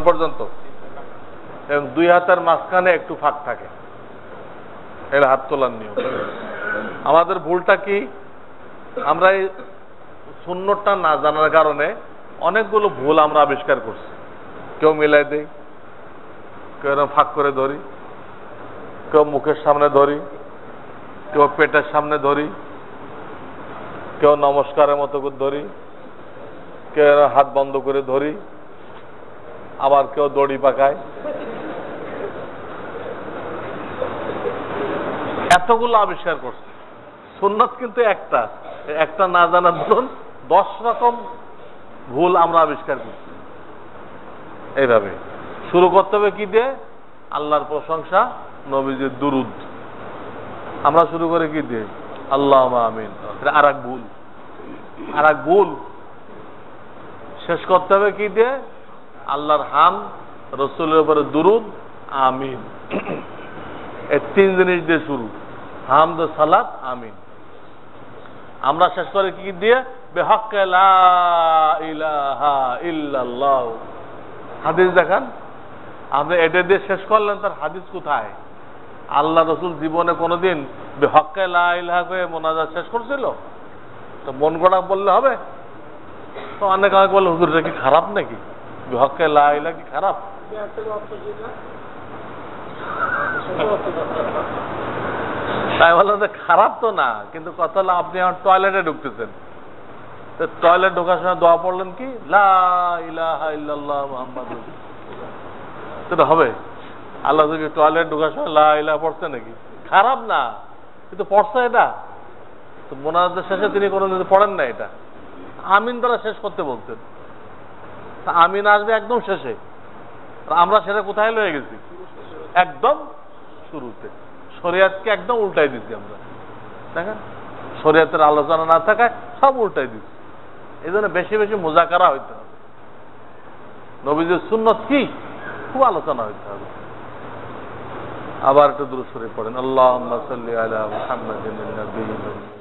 পর্যন্ত, এবং দুই হাতের মাঝখানে একটু ফাঁক থাকে, এর হাত তোলার নিয়ম। আমাদের ভুলটা কি, আমরা এই সুন্নতটা না জানার কারণে অনেকগুলো ভুল আমরা আবিষ্কার করছি। কেউ মিলাই দেই, কেউ ফাঁক করে ধরি, কেউ মুখের সামনে ধরি, কেউ পেটের সামনে ধরি, কেউ নমস্কারের মতো করে ধরি, কেউ হাত বন্ধ করে ধরি, আবার কেউ দড়ি পাকায়। এতগুলো আবিষ্কার করছে। সুন্নাত কিন্তু একটা, একটা না জানার ধরুন 10 রকম ভুল আমরা আবিষ্কার করছি। এইভাবে শুরু করতে হবে কি দিয়ে? আল্লাহর প্রশংসা, নবীজির দুরুদ। আমরা শুরু করে কি দিয়ে? আল্লাহুম্মা আমিন। এটা আর এক ভুল, আর এক ভুল। শেষ করতে হবে কি দিয়ে? আল্লাহর হাম, রসুলের উপরে দুরুদ, আমিন। এই 3 জিনিস দিয়ে শুরু, হামদ, সালাত, আমিন। আমরা শেষ করে কি দিয়ে? বিহাক্কে লা ইলাহা ইল্লাল্লাহ। হাদিস দেখান, আপনি এটা দিয়ে শেষ করলেন, তার হাদিস কোথায়? আল্লাহ রসুল জীবনে কোনোদিন বিহাক্কে লা ইলাহা করে মোনাজাত শেষ করছিল? তো মন গড়া বললে হবে? তো অনেক আগে বললে হুজুর এটা কি খারাপ নাকি? বিহাক্কে লা ইলাহা কি খারাপ? তাই বললাম যে খারাপ তো না, কিন্তু কথা হলো আপনি আমার টয়লেটে ঢুকতেছেন, তো টয়লেট ঢোকার সময় দোয়া পড়লেন কি লা ইলাহা ইল্লাল্লাহ মুহাম্মাদুর রাসূলুল্লাহ, সেটা হবে? আল্লাহ যদি টয়লেট ঢোকার সময় লা ইলাহা পড়ছে নাকি? খারাপ না, কিন্তু পড়ছে এটা তো মোনাজাতের শেষে তিনি কোনোদিন পড়েন না এটা। আমিন দ্বারা শেষ করতে বলতেন, আমিন আসবে একদম শেষে। আমরা সেটা কোথায় লয়ে গেছি? একদম শুরুতে। শরিয়াতকে একদম উল্টাই দিচ্ছি আমরা। দেখেন, শরিয়াতের আলোচনা না থাকায় সব উল্টাই দিচ্ছি। এই জন্য বেশি বেশি মুজাকারা হইতে হবে। নবীজির সুন্নত কি, খুব আলোচনা হইতে হবে। আবার একটু দুরূদ শরীফ পড়েন, আল্লাহুম্মা সাল্লি আলা মুহাম্মাদিন নবিয়্যিল